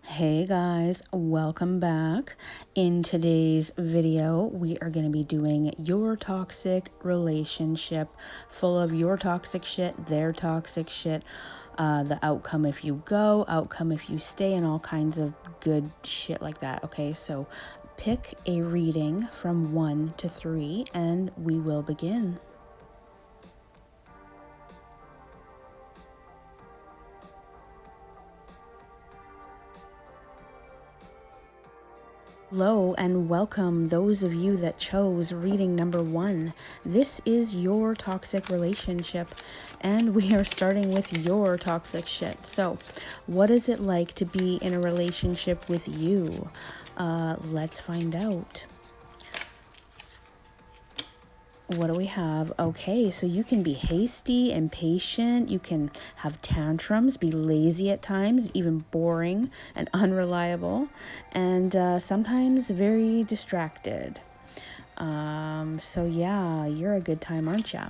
Hey guys, welcome back. In today's video, we are going to be doing your toxic relationship, full of your toxic shit, their toxic shit, the outcome if you go, outcome if you stay, and all kinds of good shit like that. Okay, so pick a reading from 1 to 3 and we will begin. Hello and welcome those of you that chose reading number 1. This is your toxic relationship and we are starting with your toxic shit. So what is it like to be in a relationship with you? Let's find out. What do we have? Okay, so you can be hasty, impatient, you can have tantrums, be lazy at times, even boring and unreliable, and sometimes very distracted. So yeah, you're a good time, aren't ya?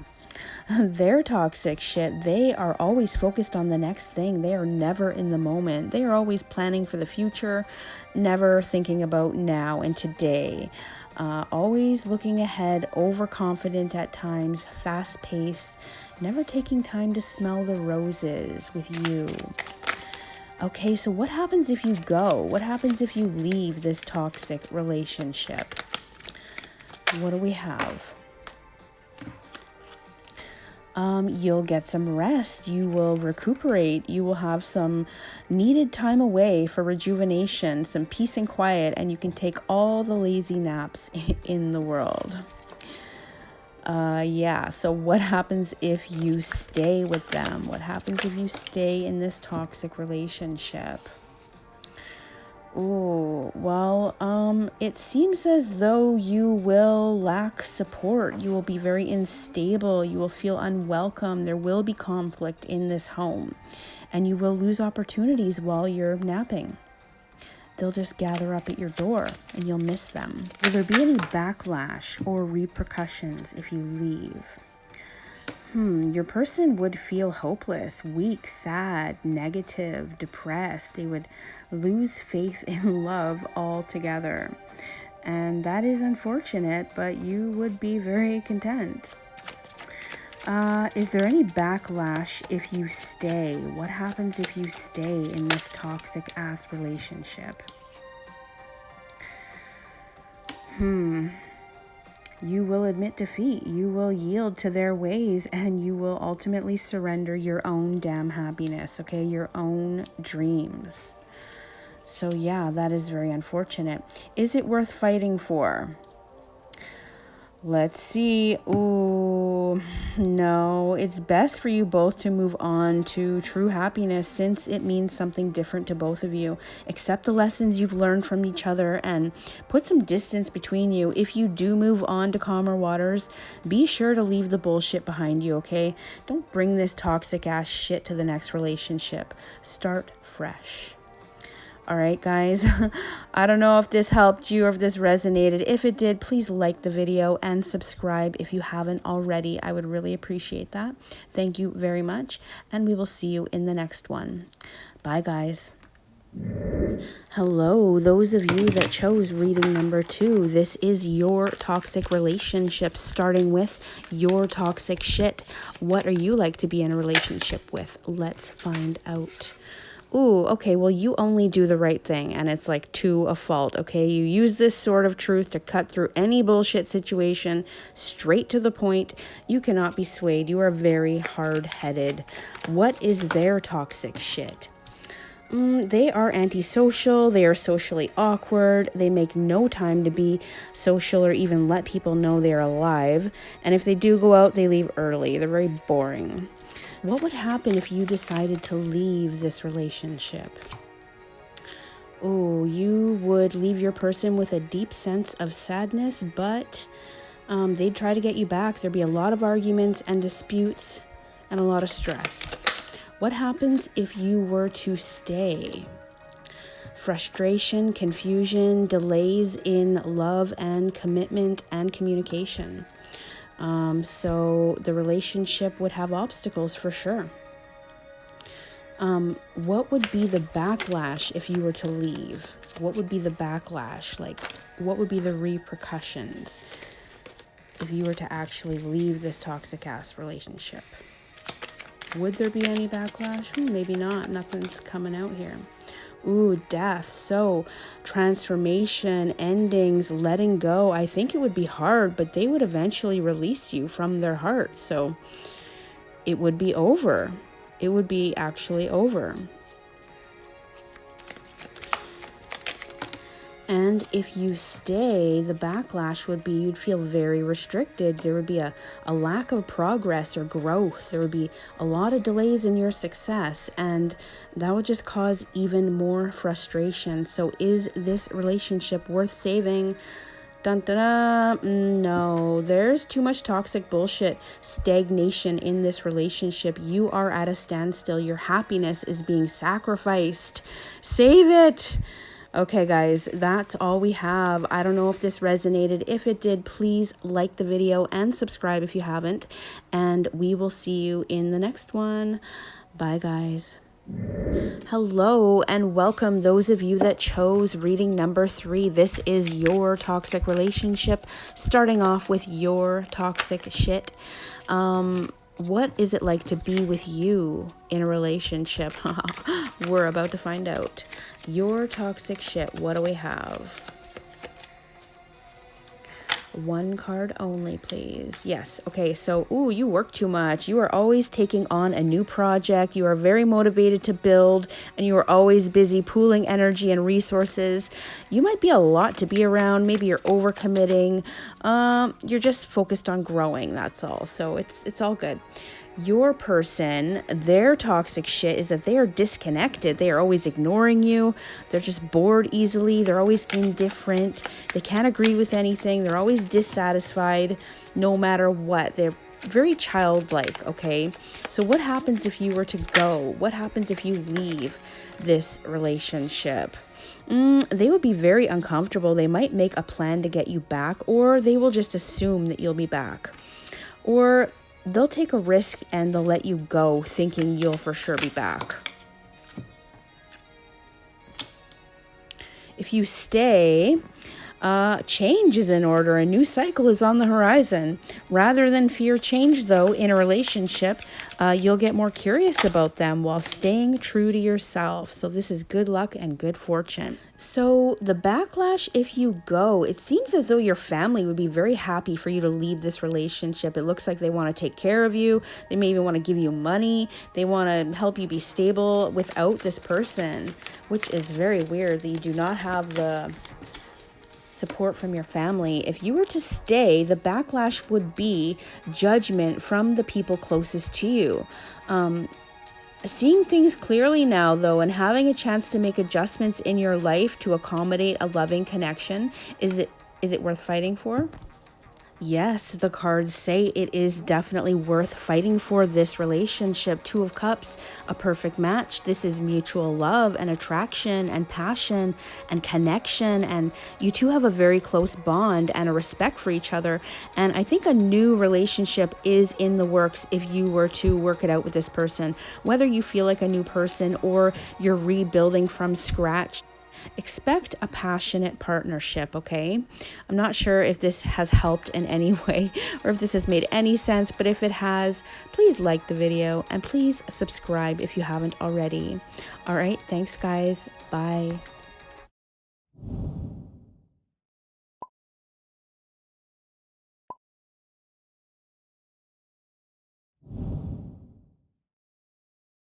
They're toxic shit. They are always focused on the next thing. They are never in the moment. They are always planning for the future, never thinking about now and today. Always looking ahead, overconfident at times, fast-paced, never taking time to smell the roses with you. Okay, so what happens if you go? What happens if you leave this toxic relationship? What do we have? You'll get some rest, you will recuperate, you will have some needed time away for rejuvenation, some peace and quiet, and you can take all the lazy naps in the world. Yeah, so what happens if you stay with them? What happens if you stay in this toxic relationship? Oh, well, it seems as though you will lack support. You will be very unstable. You will feel unwelcome. There will be conflict in this home, and you will lose opportunities while you're napping. They'll just gather up at your door, and you'll miss them. Will there be any backlash or repercussions if you leave? Your person would feel hopeless, weak, sad, negative, depressed. They would lose faith in love altogether. And that is unfortunate, but you would be very content. Is there any backlash if you stay? What happens if you stay in this toxic ass relationship? You will admit defeat, you will yield to their ways, and you will ultimately surrender your own damn happiness, okay? Your own dreams. So yeah, that is very unfortunate. Is it worth fighting for? Let's see. Ooh, no. It's best for you both to move on to true happiness since it means something different to both of you. Accept the lessons you've learned from each other and put some distance between you. If you do move on to calmer waters, be sure to leave the bullshit behind you, okay? Don't bring this toxic ass shit to the next relationship. Start fresh. All right, guys, I don't know if this helped you or if this resonated. If it did, please like the video and subscribe if you haven't already. I would really appreciate that. Thank you very much, and we will see you in the next one. Bye, guys. Hello, those of you that chose reading number 2. This is your toxic relationship, starting with your toxic shit. What are you like to be in a relationship with? Let's find out. Ooh, okay, well, you only do the right thing, and it's like to a fault, okay? You use this sort of truth to cut through any bullshit situation, straight to the point. You cannot be swayed. You are very hard-headed. What is their toxic shit? They are antisocial, they are socially awkward, they make no time to be social or even let people know they're alive, and if they do go out, they leave early. They're very boring. What would happen if you decided to leave this relationship? Oh, you would leave your person with a deep sense of sadness, but they'd try to get you back. There'd be a lot of arguments and disputes and a lot of stress. What happens if you were to stay? Frustration, confusion, delays in love and commitment and communication. So the relationship would have obstacles for sure. What would be the backlash if you were to leave? What would be the backlash? Like, what would be the repercussions if you were to actually leave this toxic ass relationship? Would there be any backlash? Maybe not. Nothing's coming out here. Ooh, death. So transformation, endings, letting go. I think it would be hard, but they would eventually release you from their heart. So it would be over. It would be actually over. And if you stay, the backlash would be you'd feel very restricted. There would be a lack of progress or growth. There would be a lot of delays in your success, and that would just cause even more frustration. So is this relationship worth saving? Dun, dun, dun. No, there's too much toxic bullshit, stagnation in this relationship. You are at a standstill. Your happiness is being sacrificed. Save it. Okay, guys, that's all we have. I don't know if this resonated. If it did, please like the video and subscribe if you haven't. And we will see you in the next one. Bye, guys. Hello and welcome those of you that chose reading number 3. This is your toxic relationship, starting off with your toxic shit. What is it like to be with you in a relationship? We're about to find out. Your toxic shit. What do we have? One card only, please. Yes. Okay. So, you work too much. You are always taking on a new project. You are very motivated to build, and you are always busy pooling energy and resources. You might be a lot to be around. Maybe you're overcommitting. You're just focused on growing. That's all. So it's all good. Your person, their toxic shit is that they are disconnected. They are always ignoring you. They're just bored easily. They're always indifferent. They can't agree with anything. They're always dissatisfied no matter what. They're very childlike, okay? So what happens if you were to go? What happens if you leave this relationship? They would be very uncomfortable. They might make a plan to get you back, or they will just assume that you'll be back. Or they'll take a risk and they'll let you go thinking you'll for sure be back. If you stay, change is in order. A new cycle is on the horizon. Rather than fear change, though, in a relationship, you'll get more curious about them while staying true to yourself. So this is good luck and good fortune. So the backlash, if you go, it seems as though your family would be very happy for you to leave this relationship. It looks like they want to take care of you. They may even want to give you money. They want to help you be stable without this person, which is very weird that you do not have the support from your family. If you were to stay, the backlash would be judgment from the people closest to you. Seeing things clearly now, though, and having a chance to make adjustments in your life to accommodate a loving connection, is it worth fighting for? Yes, the cards say it is definitely worth fighting for this relationship. 2 of Cups, a perfect match. This is mutual love and attraction and passion and connection. And you two have a very close bond and a respect for each other. And I think a new relationship is in the works if you were to work it out with this person. Whether you feel like a new person or you're rebuilding from scratch, expect a passionate partnership, okay? I'm not sure if this has helped in any way or if this has made any sense, but if it has, please like the video and please subscribe if you haven't already. All right, thanks guys. Bye.